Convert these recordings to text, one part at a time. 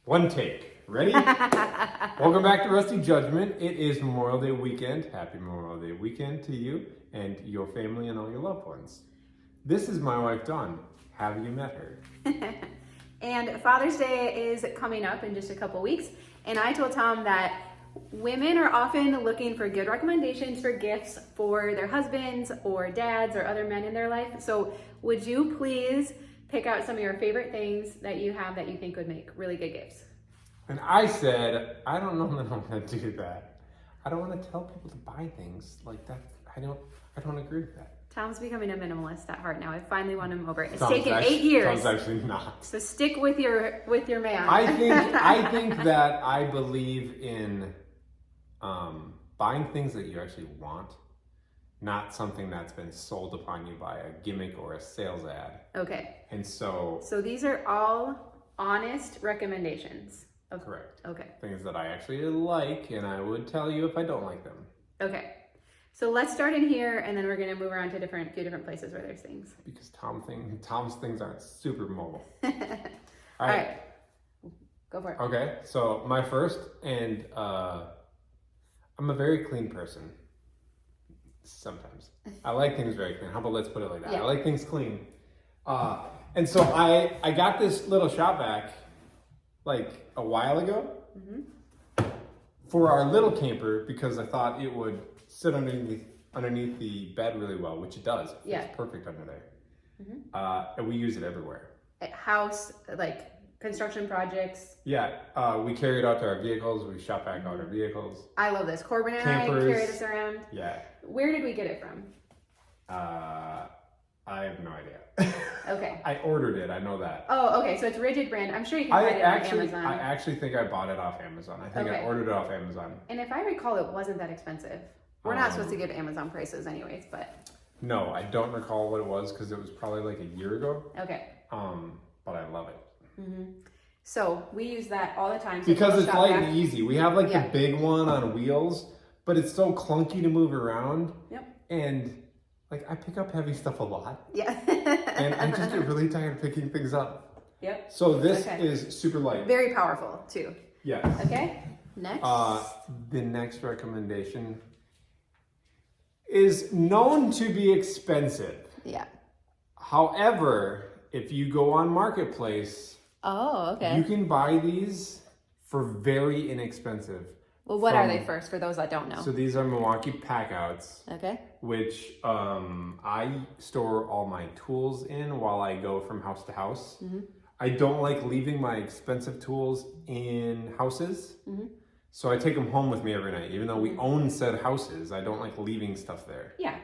One take. Ready? Welcome back to Rusty Judgment. It is Memorial Day weekend. Happy Memorial Day weekend to you and your family and all your loved ones. This is my wife, Dawn. Have you met her? And Father's Day is coming up in just a couple weeks. And I told Tom that women are often looking for good recommendations for gifts for their husbands or dads or other men in their life. So would you please pick out some of your favorite things that you have that you think would make really good gifts? And I said, I don't know that I'm going to do that. I don't want to tell people to buy things like that. I don't agree with that. Tom's becoming a minimalist at heart now. I finally won him over. It's Tom's taken 8 years. Tom's actually not. So stick with your man. I think that I believe in buying things that you actually want, not something that's been sold upon you by a gimmick or a sales ad. Okay. And so these are all honest recommendations. Correct. Okay. Things that I actually like, and I would tell you if I don't like them. Okay. So let's start in here, and then we're going to move around to a few different places where there's things. Because Tom's things aren't super mobile. All right. Go for it. Okay, so my first, and I'm a very clean person. Sometimes. I like things very clean. How about let's put it like that? Yeah. I like things clean. And so I got this little Shop Vac like a while ago for our little camper because I thought it would sit underneath the bed really well, which it does. It's perfect under there. And we use it everywhere. At house, like construction projects. Yeah, we carry it out to our vehicles. We Shop Vac out our vehicles. I love this. Corbin and Campers. I carry this around. Yeah. Where did we get it from? I have no idea. Okay. I ordered it. I know that. Oh, okay. So it's Rigid brand. I'm sure you can find it on Amazon. I actually think I bought it off Amazon. I think I ordered it off Amazon. And if I recall, it wasn't that expensive. We're not supposed to give Amazon prices anyways, but. No, I don't recall what it was because it was probably like a year ago. Okay. But I love it. So we use that all the time. So because it's light and easy. We have like the big one on wheels, but it's so clunky to move around. Yep. And like I pick up heavy stuff a lot. Yeah. And I just get really tired of picking things up. Yep. So this is super light. Very powerful too. Yes. Okay. Next. The next recommendation is known to be expensive. Yeah. However, if you go on Marketplace, you can buy these for very inexpensive. Well, what are they first for those that don't know? So these are Milwaukee Packouts. Okay. Which I store all my tools in while I go from house to house. I don't like leaving my expensive tools in houses. So I take them home with me every night. Even though we own said houses, I don't like leaving stuff there. Yeah.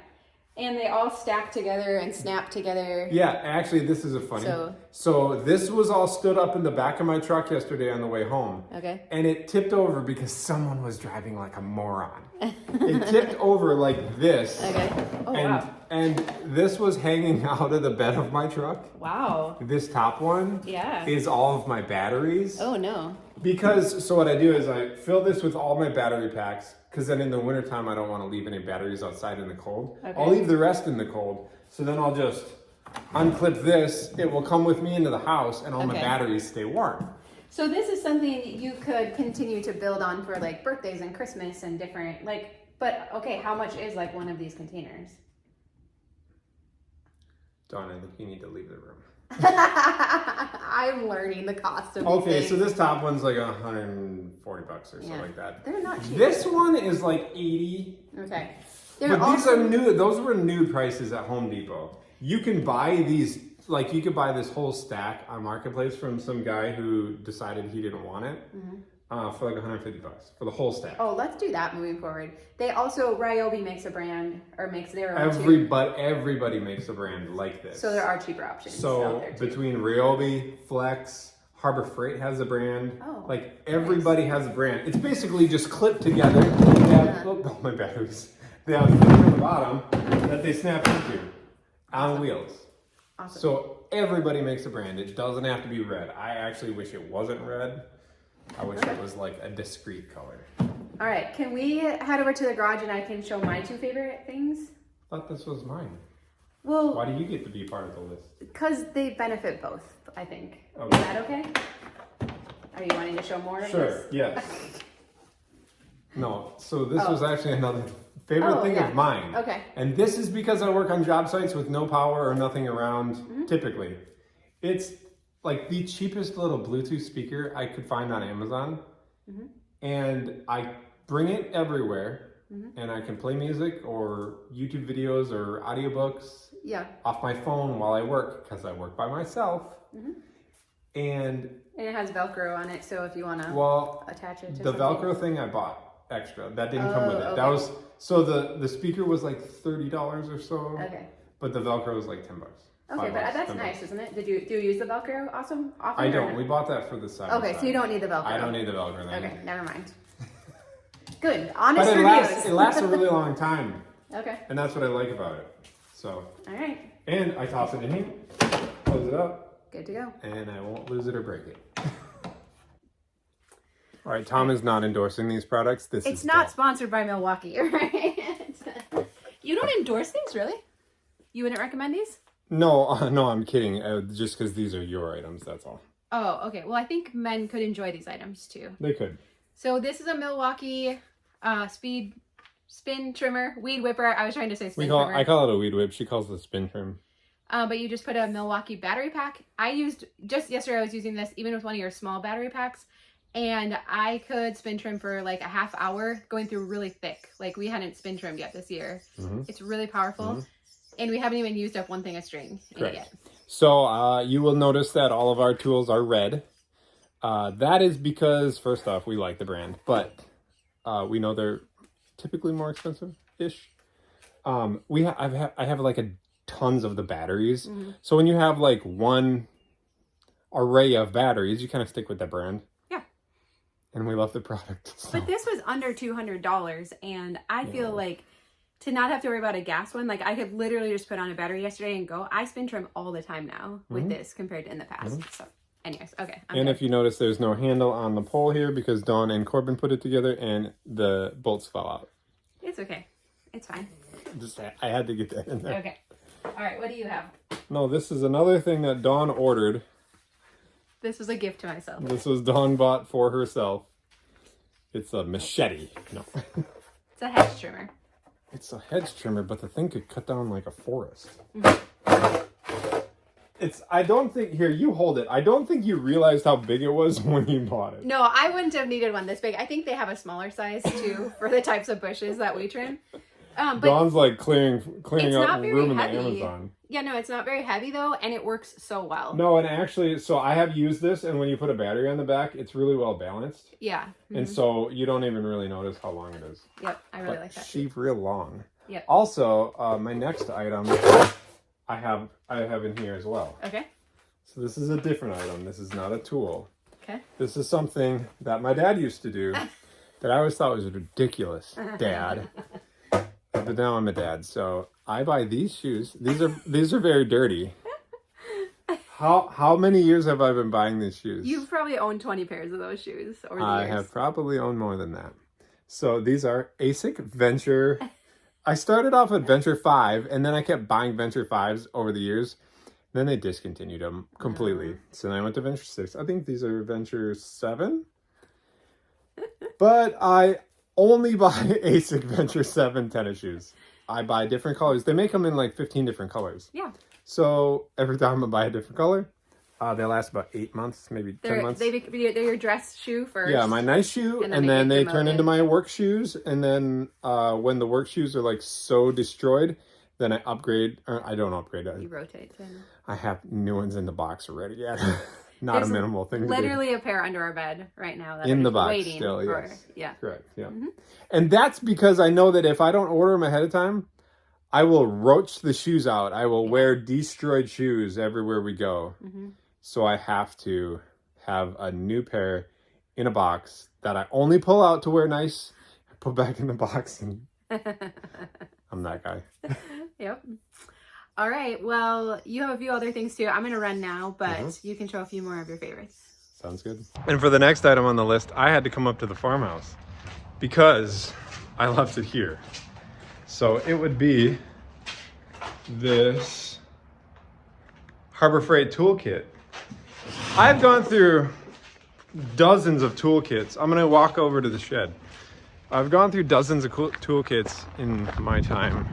And they all stack together and snap together. Yeah, actually, this is a funny. So this was all stood up in the back of my truck yesterday on the way home. Okay. And it tipped over because someone was driving like a moron. It tipped over like this. Okay. Oh, wow. And this was hanging out of the bed of my truck. Wow. This top one is all of my batteries. Oh, no. Because, so what I do is I fill this with all my battery packs, because then in the wintertime, I don't want to leave any batteries outside in the cold. Okay. I'll leave the rest in the cold. So then I'll just unclip this. It will come with me into the house and all my batteries stay warm. So this is something you could continue to build on for like birthdays and Christmas and different, but okay, how much is like one of these containers? Dawn, I think you need to leave the room. I'm learning the cost of these things. So this top one's like $140 or something like that. They're not cheap. This one is like $80. Okay. But these are new. Those were new prices at Home Depot. You can buy these, like you could buy this whole stack on Marketplace from some guy who decided he didn't want it for like $150 for the whole stack. Oh, let's do that moving forward. They also, Ryobi makes a brand, or makes their own Everybody makes a brand like this. So there are cheaper options out there too. Between Ryobi, Flex, Harbor Freight has a brand. Like everybody has a brand. It's basically just clipped together. They have, oh, my batteries. They have things on the bottom that they snap into on wheels. Awesome. So everybody makes a brand. It doesn't have to be red. I actually wish it wasn't red. I wish it was like a discreet color. All right, can we head over to the garage and I can show my two favorite things? I thought this was mine. Well, why do you get to be part of the list? Because they benefit both, I think. Okay. Is that okay? Are you wanting wanting to show more of Sure, this? yes. No, so this was actually another favorite thing of mine. Okay. And this is because I work on job sites with no power or nothing around, typically. It's like the cheapest little Bluetooth speaker I could find on Amazon. And I bring it everywhere. And I can play music or YouTube videos or audiobooks off my phone while I work, because I work by myself. And it has Velcro on it, so if you want to attach it to the something. Velcro thing I bought extra. That didn't come with it. Okay. That was so the speaker was like $30 or so. Okay. But the Velcro was like $10. Okay, but that's nice, isn't it? Do you use the Velcro often? I don't. We bought that for the side. Okay, so you don't need the Velcro. I don't need the Velcro thing. Okay, never mind. Good, honest But reviews. it lasts a really long time. Okay. And that's what I like about it. So. All right. And I toss it in here, close it up. Good to go. And I won't lose it or break it. All right, Tom is not endorsing these products. It's not sponsored by Milwaukee, right? You don't endorse things, really? You wouldn't recommend these? No, no, I'm kidding. Just because these are your items, that's all. Oh, okay. Well, I think men could enjoy these items too. They could. So this is a Milwaukee speed spin trimmer, weed whipper. I was trying to say spin trimmer. I call it a weed whip. She calls it a spin trim. But you just put a Milwaukee battery pack. Just yesterday I was using this even with one of your small battery packs. And I could spin trim for like a half hour going through really thick. Like we hadn't spin trimmed yet this year. It's really powerful. And we haven't even used up one thing of string in it yet. So you will notice that all of our tools are red. That is because, first off, we like the brand, but we know they're typically more expensive-ish. I have like tons of the batteries. So when you have like one array of batteries, you kind of stick with that brand. Yeah. And we love the product. So. But this was under $200, and I feel like to not have to worry about a gas one, like I could literally just put on a battery yesterday and go. I spin trim all the time now with this compared to in the past. So anyways, okay. And if you notice, there's no handle on the pole here because Dawn and Corbin put it together and the bolts fell out. It's okay. It's fine. I had to get that in there. Okay. All right, what do you have? No, this is another thing that Dawn ordered. This was a gift to myself. This was Dawn bought for herself. It's a machete. No. It's a hedge trimmer. It's a hedge trimmer, but the thing could cut down like a forest. I don't think, here, you hold it. I don't think you realized how big it was when you bought it. No, I wouldn't have needed one this big. I think they have a smaller size too for the types of bushes that we trim. But Dawn's like clearing out room in the heavy. Amazon. Yeah, no, it's not very heavy though, and it works so well. No, and actually, so I have used this, and when you put a battery on the back, it's really well balanced. Yeah. And so you don't even really notice how long it is. Yep, I really like that. She's real long. Yep. Also, my next item I have in here as well. Okay. So this is a different item. This is not a tool. Okay. This is something that my dad used to do that I always thought was ridiculous, Dad. But now I'm a dad, so I buy these shoes. These are very dirty. How many years have I been buying these shoes? You've probably owned 20 pairs of those shoes over the years. I have probably owned more than that. So these are Asics Venture. I started off at Venture 5, and then I kept buying Venture 5s over the years. Then they discontinued them completely. So then I went to Venture 6. I think these are Venture 7. But I only buy Asics Venture 7 tennis shoes. I buy different colors. They make them in like 15 different colors. Yeah. So every time I buy a different color, they last about 8 months, maybe 10 months. They're your dress shoe first. Yeah, my nice shoe, and then they turn into my work shoes. And then when the work shoes are like so destroyed, then I upgrade. Or I don't upgrade. You rotate. I have new ones in the box already. Yeah. Not a minimal thing. Literally a pair under our bed right now. That in the box waiting still, for, yes. Yeah. Correct, yeah. And that's because I know that if I don't order them ahead of time, I will roach the shoes out. I will wear destroyed shoes everywhere we go. So I have to have a new pair in a box that I only pull out to wear nice, put back in the box, and I'm that guy. Yep. All right. Well, you have a few other things too. I'm going to run now, but you can show a few more of your favorites. Sounds good. And for the next item on the list, I had to come up to the farmhouse because I left it here. So it would be this Harbor Freight toolkit. I've gone through dozens of toolkits. I'm gonna walk over to the shed. I've gone through dozens of toolkits in my time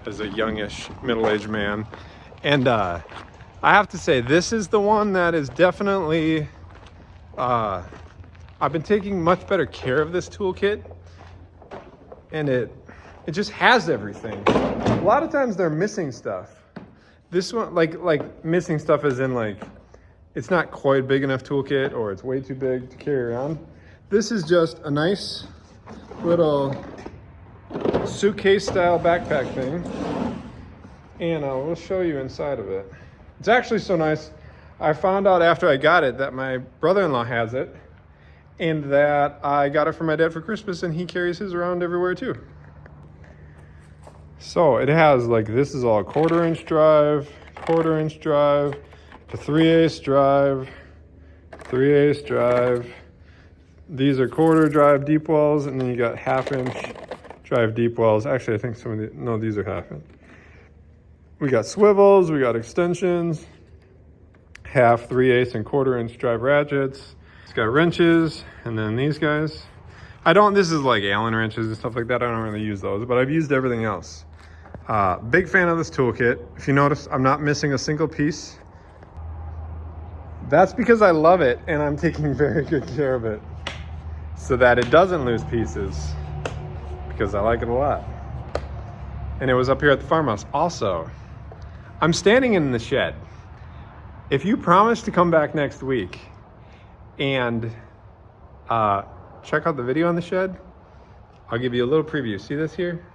as a youngish middle-aged man. And I have to say, this is the one that is definitely, I've been taking much better care of this toolkit, and it just has everything. A lot of times they're missing stuff. This one, like missing stuff as in like, it's not quite big enough toolkit or it's way too big to carry around. This is just a nice little suitcase style backpack thing. And I will show you inside of it. It's actually so nice. I found out after I got it that my brother-in-law has it, and that I got it for my dad for Christmas, and he carries his around everywhere too. So it has, like, this is all 1/4-inch drive, 1/4-inch drive, to 3/8 drive, 3/8 drive. These are 1/4 drive deep wells, and then you got 1/2-inch drive deep wells. Actually, I think some of the, no, these are 1/2-inch. We got swivels, we got extensions, 1/2, 3/8, and 1/4-inch drive ratchets. It's got wrenches, and then these guys. This is like Allen wrenches and stuff like that. I don't really use those, but I've used everything else. Big fan of this toolkit. If you notice, I'm not missing a single piece. That's because I love it, and I'm taking very good care of it so that it doesn't lose pieces, because I like it a lot. And it was up here at the farmhouse. Also, I'm standing in the shed. If you promise to come back next week and check out the video on the shed, I'll give you a little preview. See this here?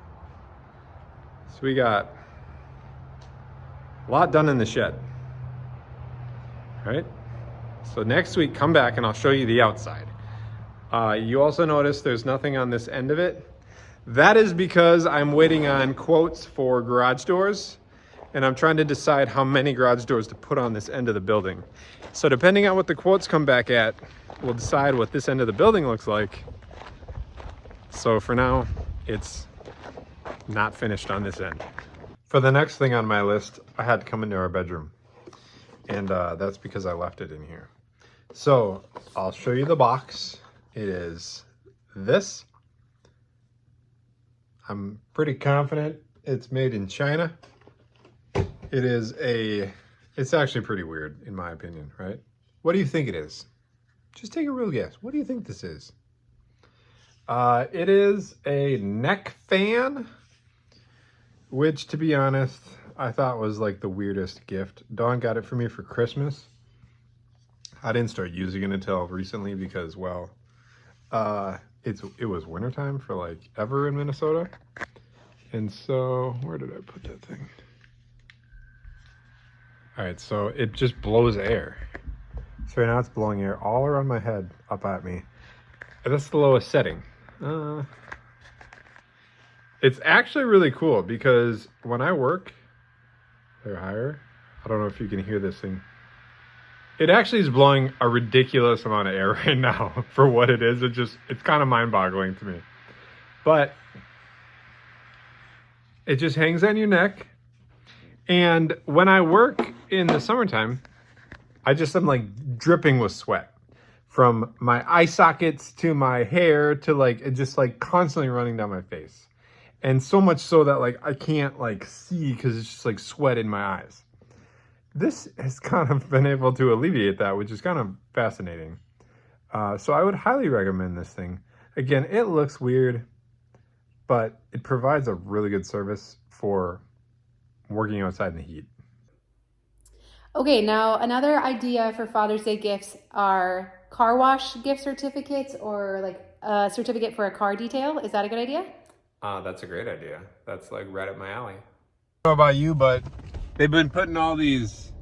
So we got a lot done in the shed, right? So next week, come back and I'll show you the outside. You also notice there's nothing on this end of it. That is because I'm waiting on quotes for garage doors, and I'm trying to decide how many garage doors to put on this end of the building. So depending on what the quotes come back at, we'll decide what this end of the building looks like. So for now, it's not finished on this end. For the next thing on my list, I had to come into our bedroom, and that's because I left it in here. So I'll show you the box. It is this. I'm pretty confident it's made in China. It's actually pretty weird in my opinion, right? What do you think it is? Just take a real guess. What do you think this is? It is a neck fan, which, to be honest, I thought was like the weirdest gift. Dawn got it for me for Christmas. I didn't start using it until recently because, well, it was wintertime for like ever in Minnesota. And so, where did I put that thing? All right, so it just blows air. So right now it's blowing air all around my head up at me. And that's the lowest setting. It's actually really cool because when I work, they're higher. I don't know if you can hear this thing. It actually is blowing a ridiculous amount of air right now for what it is. It's kind of mind-boggling to me. But it just hangs on your neck. And when I work in the summertime, I'm like dripping with sweat from my eye sockets to my hair to like, it just like constantly running down my face. And so much so that like I can't like see because it's just like sweat in my eyes. This has kind of been able to alleviate that, which is kind of fascinating. So I would highly recommend this thing. Again, it looks weird, but it provides a really good service for working outside in the heat. Okay, now another idea for Father's Day gifts are car wash gift certificates, or like a certificate for a car detail. Is that a good idea? That's a great idea. That's like right up my alley. I don't know about you, but they've been putting all these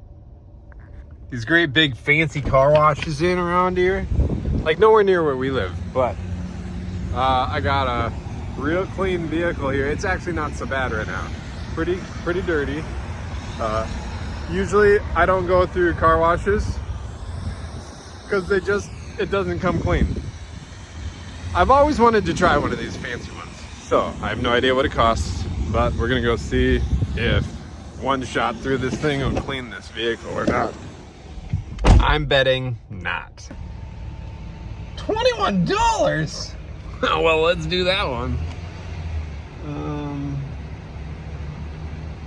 great big fancy car washes in around here. Like nowhere near where we live, but I got a real clean vehicle here. It's actually not so bad right now. Pretty dirty. Usually I don't go through car washes because it doesn't come clean. I've always wanted to try one of these fancy ones. So I have no idea what it costs, but we're gonna go see if one shot through this thing will clean this vehicle or not. I'm betting not. $21? Well, let's do that one.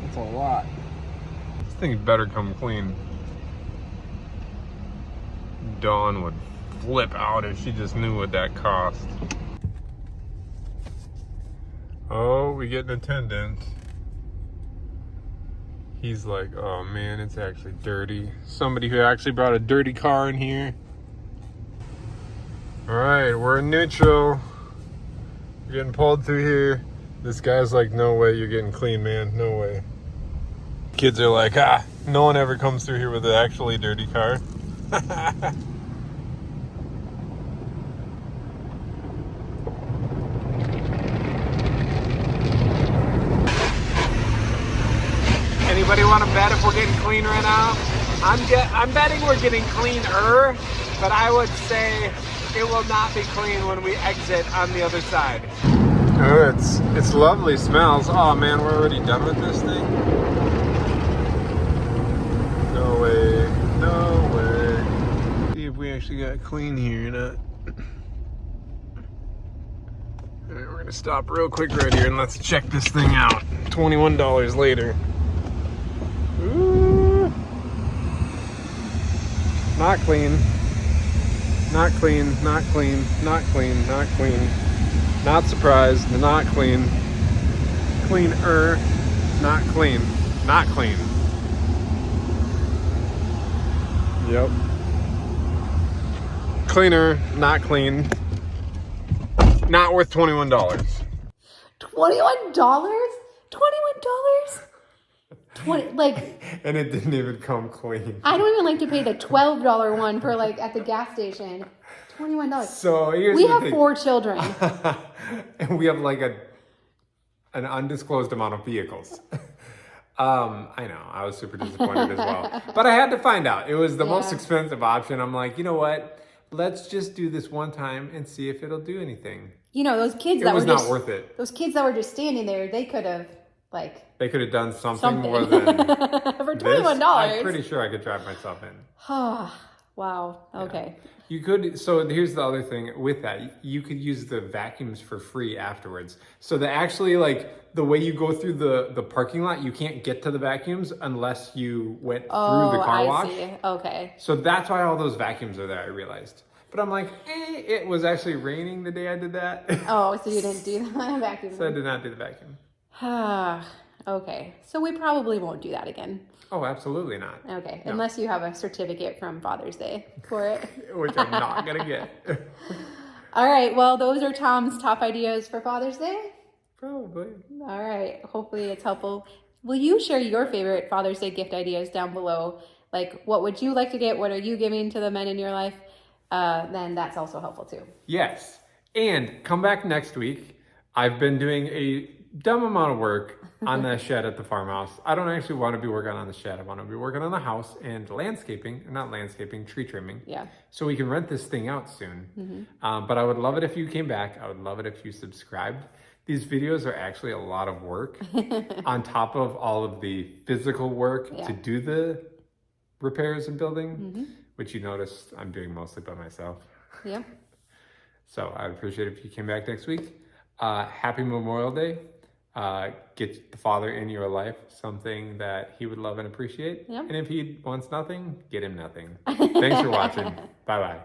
That's a lot. This thing better come clean. Dawn would flip out if she just knew what that cost. Oh, we get an attendant. He's like, oh man, it's actually dirty. Somebody who actually brought a dirty car in here. All right, we're in neutral. We're getting pulled through here. This guy's like, no way you're getting clean, man, no way. Kids are like, no one ever comes through here with an actually dirty car. Anybody want to bet if we're getting clean right now? I'm betting we're getting cleaner, but I would say it will not be clean when we exit on the other side. Oh, it's lovely smells. Oh man, we're already done with this thing. No way, no way. See if we actually got clean here or not. All right, we're gonna stop real quick right here and let's check this thing out. $21 later. Ooh. Not clean. Not clean, not clean, not clean, not clean. Not surprised, not clean. Cleaner, not clean. Not clean. Yep. Cleaner, not clean. Not worth $21. $21? $21? 20, like, and it didn't even come clean. I don't even like to pay the $12 one for like at the gas station. $21. So here's we the have thing. 4 children. And we have like an undisclosed amount of vehicles. I know, I was super disappointed as well. But I had to find out. It was the most expensive option. I'm like, you know what? Let's just do this one time and see if it'll do anything. You know, those kids It was not worth it. Those kids that were just standing there, they could have They could have done something more than for $21. I'm pretty sure I could drive myself in. Wow. Okay. Yeah. You could, so here's the other thing with that. You could use the vacuums for free afterwards. So that actually, like, the way you go through the parking lot, you can't get to the vacuums unless you went through the car wash. See. Okay. So that's why all those vacuums are there, I realized. But I'm like, it was actually raining the day I did that. Oh, so you didn't do the vacuum? So I did not do the vacuum. Okay. So we probably won't do that again. Oh, absolutely not. Okay. No. Unless you have a certificate from Father's Day for it. Which I'm not going to get. All right. Well, those are Tom's top ideas for Father's Day. Probably. All right. Hopefully it's helpful. Will you share your favorite Father's Day gift ideas down below? Like, what would you like to get? What are you giving to the men in your life? Then that's also helpful too. Yes. And come back next week. I've been doing a dumb amount of work on the shed at the farmhouse. I don't actually want to be working on the shed. I want to be working on the house and landscaping, not landscaping, tree trimming. Yeah. So we can rent this thing out soon. But I would love it if you came back. I would love it if you subscribed. These videos are actually a lot of work on top of all of the physical work to do the repairs and building, which you notice I'm doing mostly by myself. Yep. So I'd appreciate it if you came back next week. Happy Memorial Day. Get the father in your life something that he would love and appreciate. Yep. And if he wants nothing, get him nothing. Thanks for watching. Bye-bye.